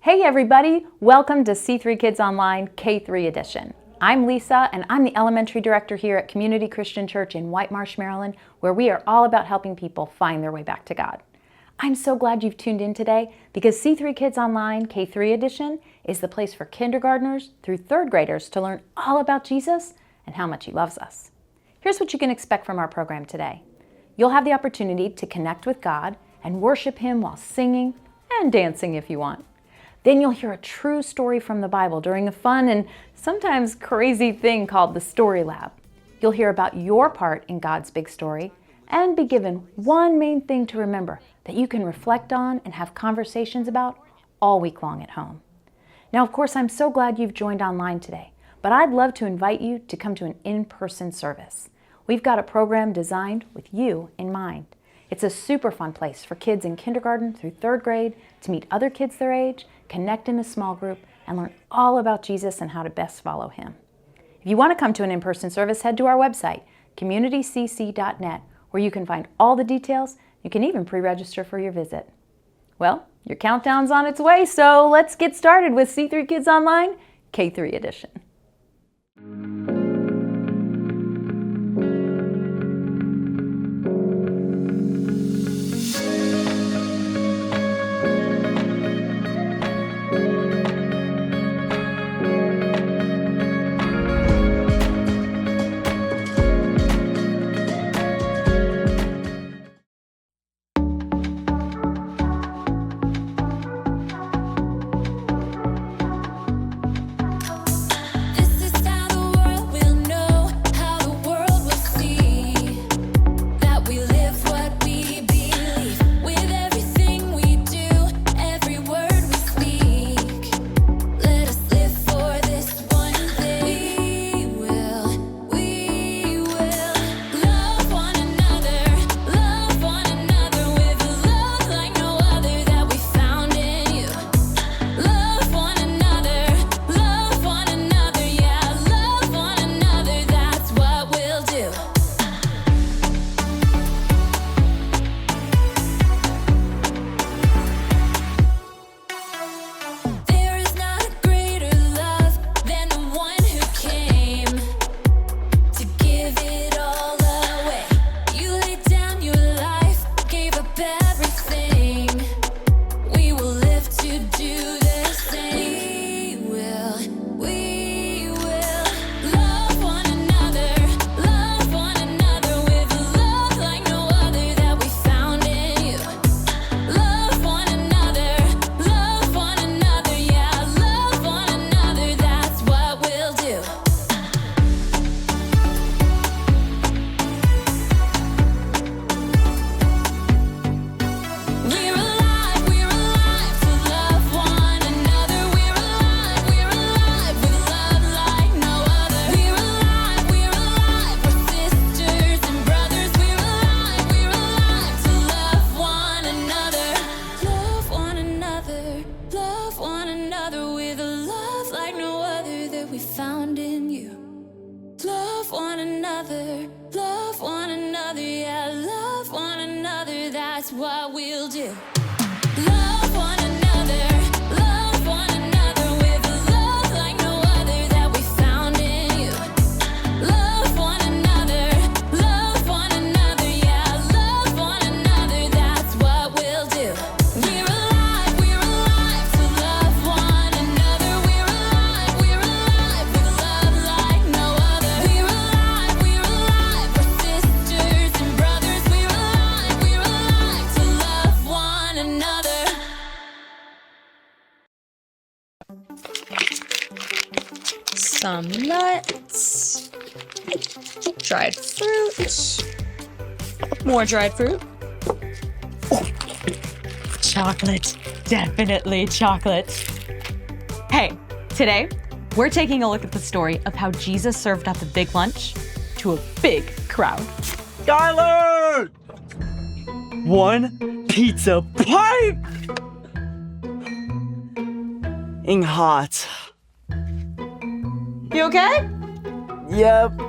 Hey everybody, welcome to C3 Kids Online K3 Edition. I'm Lisa and I'm the elementary director here at Community Christian Church in White Marsh, Maryland, where we are all about helping people find their way back to God. I'm so glad you've tuned in today because C3 Kids Online K3 Edition is the place for kindergartners through third graders to learn all about Jesus and how much He loves us. Here's what you can expect from our program today. You'll have the opportunity to connect with God and worship Him while singing and dancing if you want. Then you'll hear a true story from the Bible during a fun and sometimes crazy thing called the Story Lab. You'll hear about your part in God's big story and be given one main thing to remember that you can reflect on and have conversations about all week long at home. Now, of course, I'm so glad you've joined online today, but I'd love to invite you to come to an in-person service. We've got a program designed with you in mind. It's a super fun place for kids in kindergarten through third grade to meet other kids their age, connect in a small group, and learn all about Jesus and how to best follow Him. If you want to come to an in-person service, head to our website, communitycc.net, where you can find all the details. You can even pre-register for your visit. Well, your countdown's on its way, so let's get started with C3 Kids Online K3 Edition. Some nuts, dried fruit, more dried fruit, chocolate. Definitely chocolate. Hey, today we're taking a look at the story of how Jesus served up a big lunch to a big crowd. Skylar! One pizza pipe! Ing hot. You okay? Yep.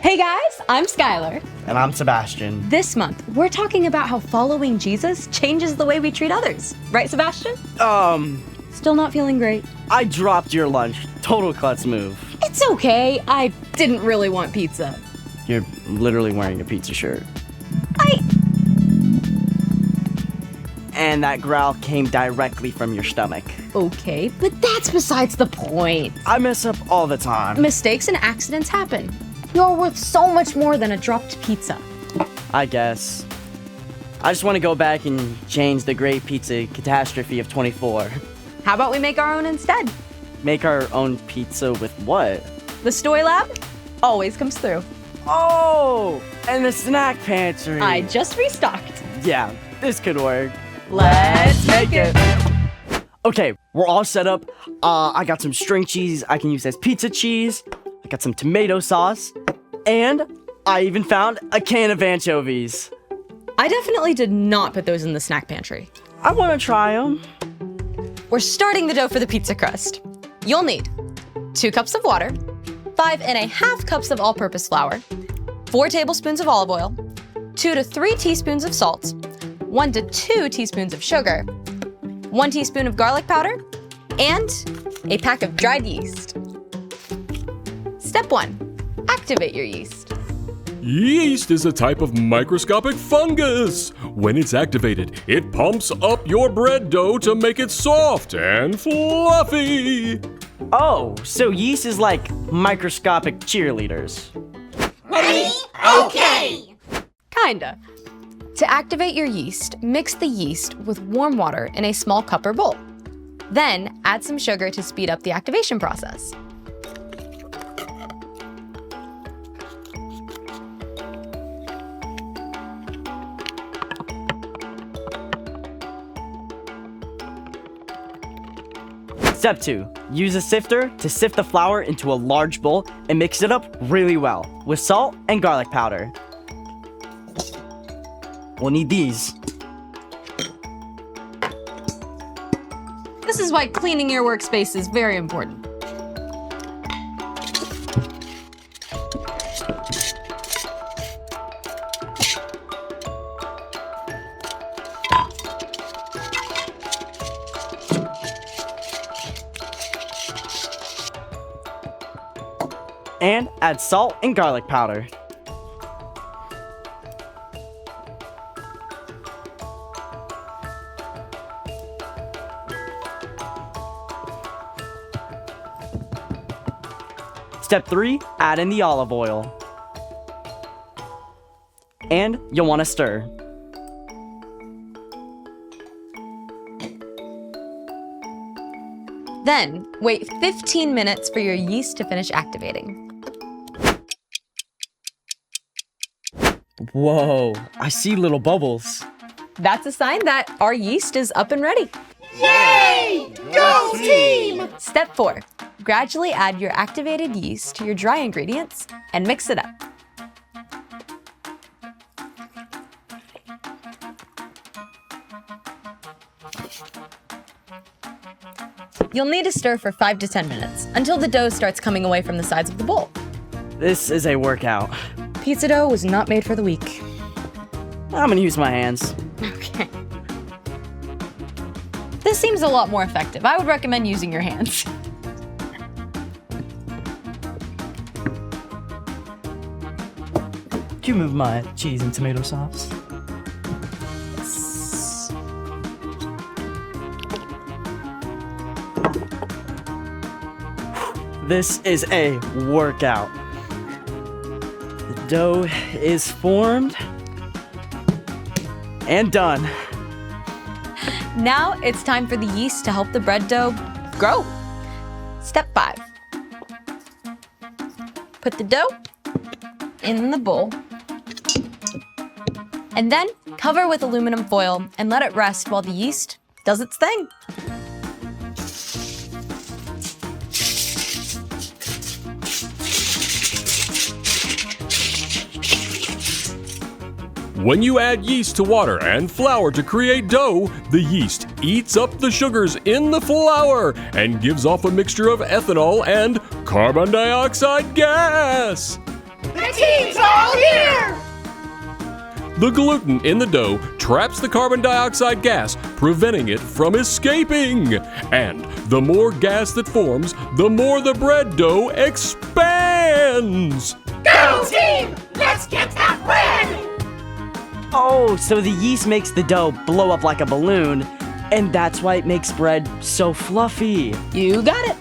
Hey guys, I'm Skylar. And I'm Sebastian. This month, we're talking about how following Jesus changes the way we treat others. Right, Sebastian? Still not feeling great. I dropped your lunch. Total klutz move. It's okay. I didn't really want pizza. You're literally wearing a pizza shirt. And that growl came directly from your stomach. Okay, but that's besides the point. I mess up all the time. Mistakes and accidents happen. You're worth so much more than a dropped pizza. I guess. I just want to go back and change the great pizza catastrophe of 24. How about we make our own instead? Make our own pizza with what? The Stoy Lab always comes through. Oh, and the snack pantry. I just restocked. Yeah, this could work. Let's make it. Okay, we're all set up. I got some string cheese I can use as pizza cheese. I got some tomato sauce. And I even found a can of anchovies. I definitely did not put those in the snack pantry. I want to try them. We're starting the dough for the pizza crust. You'll need 2 cups of water, 5½ cups of all-purpose flour, 4 tablespoons of olive oil, 2 to 3 teaspoons of salt, 1 to 2 teaspoons of sugar, 1 teaspoon of garlic powder, and a pack of dried yeast. Step 1. Activate your yeast. Yeast is a type of microscopic fungus. When it's activated, it pumps up your bread dough to make it soft and fluffy. Oh, so yeast is like microscopic cheerleaders. Kinda. To activate your yeast, mix the yeast with warm water in a small cup or bowl. Then add some sugar to speed up the activation process. Step 2. Use a sifter to sift the flour into a large bowl and mix it up really well with salt and garlic powder. We'll need these. This is why cleaning your workspace is very important. And add salt and garlic powder. Step 3, add in the olive oil. And you'll want to stir. Then wait 15 minutes for your yeast to finish activating. Whoa, I see little bubbles. That's a sign that our yeast is up and ready. Step 4. Gradually add your activated yeast to your dry ingredients and mix it up. You'll need to stir for 5 to 10 minutes until the dough starts coming away from the sides of the bowl. This is a workout. Pizza dough was not made for the weak. I'm gonna use my hands. Okay. This seems a lot more effective. I would recommend using your hands. Can you move my cheese and tomato sauce? This is a workout. The dough is formed and done. Now it's time for the yeast to help the bread dough grow. Step 5. Put the dough in the bowl. And then cover with aluminum foil and let it rest while the yeast does its thing. When you add yeast to water and flour to create dough, the yeast eats up the sugars in the flour and gives off a mixture of ethanol and carbon dioxide gas. The team's all here! The gluten in the dough traps the carbon dioxide gas, preventing it from escaping. And the more gas that forms, the more the bread dough expands. Go team! Let's get that bread! Oh, so the yeast makes the dough blow up like a balloon, and that's why it makes bread so fluffy. You got it.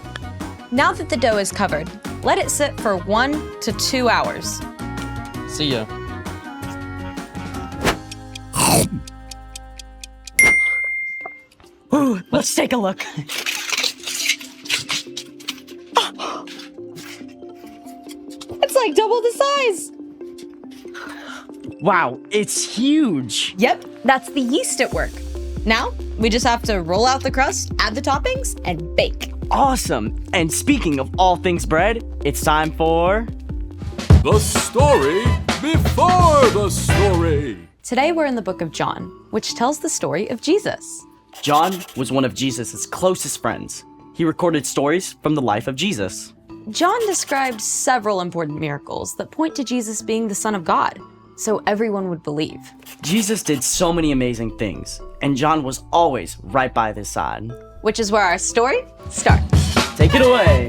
Now that the dough is covered, let it sit for 1 to 2 hours. See ya. Ooh, let's take a look. It's like double the size. Wow, it's huge. Yep, that's the yeast at work. Now, we just have to roll out the crust, add the toppings, and bake. Awesome. And speaking of all things bread, it's time for... The story before the story. Today we're in the book of John, which tells the story of Jesus. John was one of Jesus' closest friends. He recorded stories from the life of Jesus. John described several important miracles that point to Jesus being the Son of God, so everyone would believe. Jesus did so many amazing things, and John was always right by his side. Which is where our story starts. Take it away.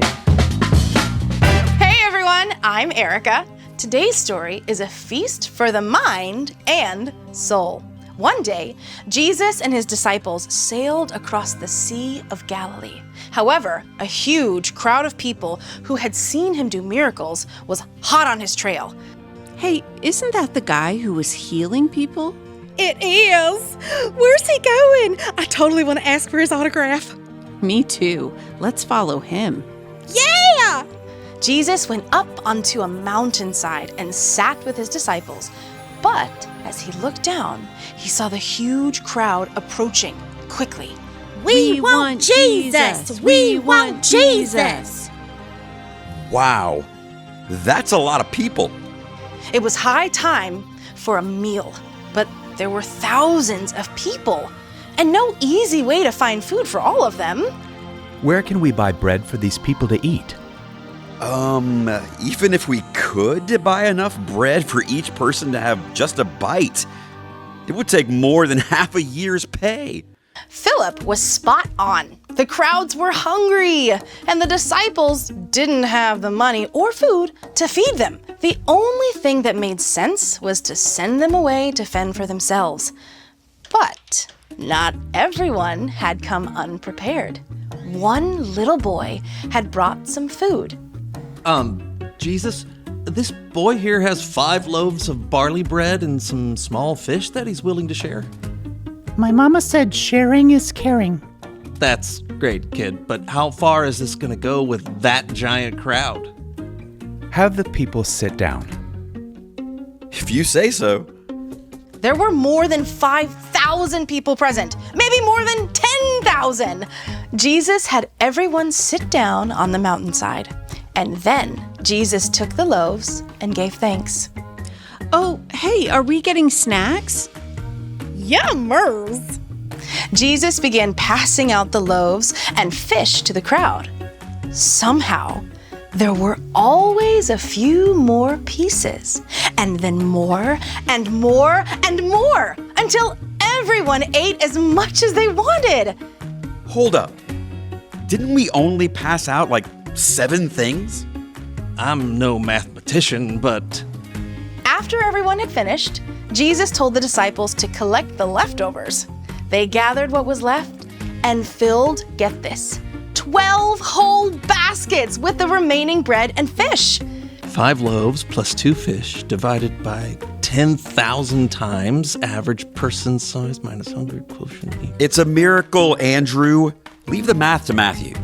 Hey everyone, I'm Erica. Today's story is a feast for the mind and soul. One day, Jesus and his disciples sailed across the Sea of Galilee. However, a huge crowd of people who had seen him do miracles was hot on his trail. Hey, isn't that the guy who was healing people? It is. Where's he going? I totally want to ask for his autograph. Me too. Let's follow him. Yeah! Jesus went up onto a mountainside and sat with his disciples. But as he looked down, he saw the huge crowd approaching quickly. We want Jesus! We want Jesus! Wow, that's a lot of people. It was high time for a meal, but there were thousands of people and no easy way to find food for all of them. Where can we buy bread for these people to eat? Even if we could buy enough bread for each person to have just a bite, it would take more than half a year's pay. Philip was spot on. The crowds were hungry, and the disciples didn't have the money or food to feed them. The only thing that made sense was to send them away to fend for themselves. But not everyone had come unprepared. One little boy had brought some food. Jesus, this boy here has 5 loaves of barley bread and some small fish that he's willing to share. My mama said sharing is caring. That's great, kid, but how far is this gonna go with that giant crowd? Have the people sit down. If you say so. There were more than 5,000 people present, maybe more than 10,000. Jesus had everyone sit down on the mountainside, and then Jesus took the loaves and gave thanks. Oh, hey, are we getting snacks? Yummers! Jesus began passing out the loaves and fish to the crowd. Somehow, there were always a few more pieces, and then more and more and more, until everyone ate as much as they wanted. Hold up. Didn't we only pass out like 7 things? I'm no mathematician, but... After everyone had finished, Jesus told the disciples to collect the leftovers. They gathered what was left and filled, get this, 12 whole baskets with the remaining bread and fish. 5 loaves plus 2 fish divided by 10,000 times average person size minus hunger quotient. It's a miracle, Andrew. Leave the math to Matthew.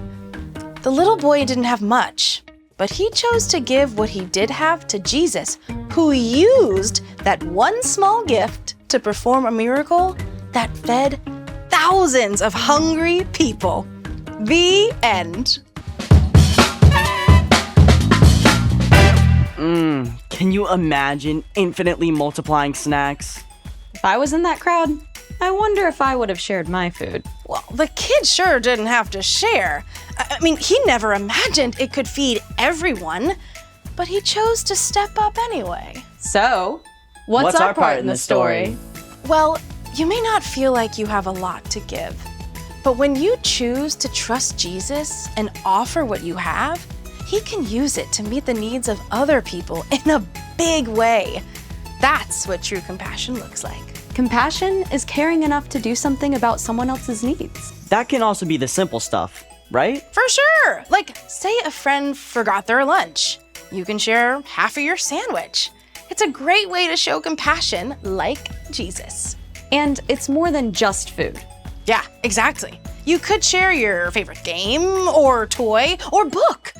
The little boy didn't have much, But he chose to give what he did have to Jesus, who used that one small gift to perform a miracle that fed thousands of hungry people. The end. Can you imagine infinitely multiplying snacks? If I was in that crowd, I wonder if I would have shared my food. Well, the kid sure didn't have to share. I mean, he never imagined it could feed everyone, but he chose to step up anyway. So, what's our part in the story? Well, you may not feel like you have a lot to give, but when you choose to trust Jesus and offer what you have, he can use it to meet the needs of other people in a big way. That's what true compassion looks like. Compassion is caring enough to do something about someone else's needs. That can also be the simple stuff, right? For sure! Like, say a friend forgot their lunch. You can share half of your sandwich. It's a great way to show compassion like Jesus. And it's more than just food. Yeah, exactly. You could share your favorite game or toy or book.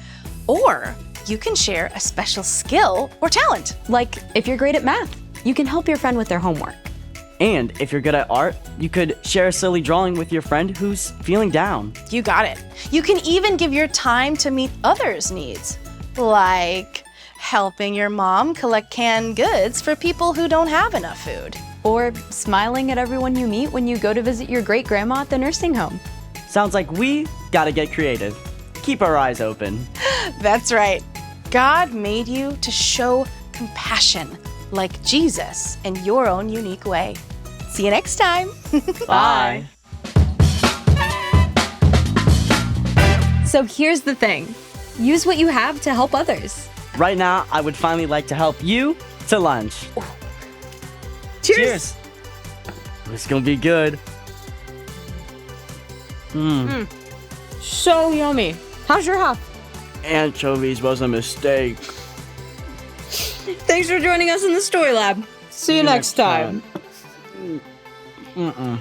Or you can share a special skill or talent. Like, if you're great at math, you can help your friend with their homework. And if you're good at art, you could share a silly drawing with your friend who's feeling down. You got it. You can even give your time to meet others' needs, like helping your mom collect canned goods for people who don't have enough food. Or smiling at everyone you meet when you go to visit your great-grandma at the nursing home. Sounds like we gotta get creative. Keep our eyes open. That's right. God made you to show compassion like Jesus in your own unique way. See you next time. Bye. So here's the thing. Use what you have to help others. Right now, I would finally like to help you to lunch. Cheers. This is gonna be good. So yummy. How's your half? Anchovies was a mistake. Thanks for joining us in the Story Lab. See you next time. Mm-mm.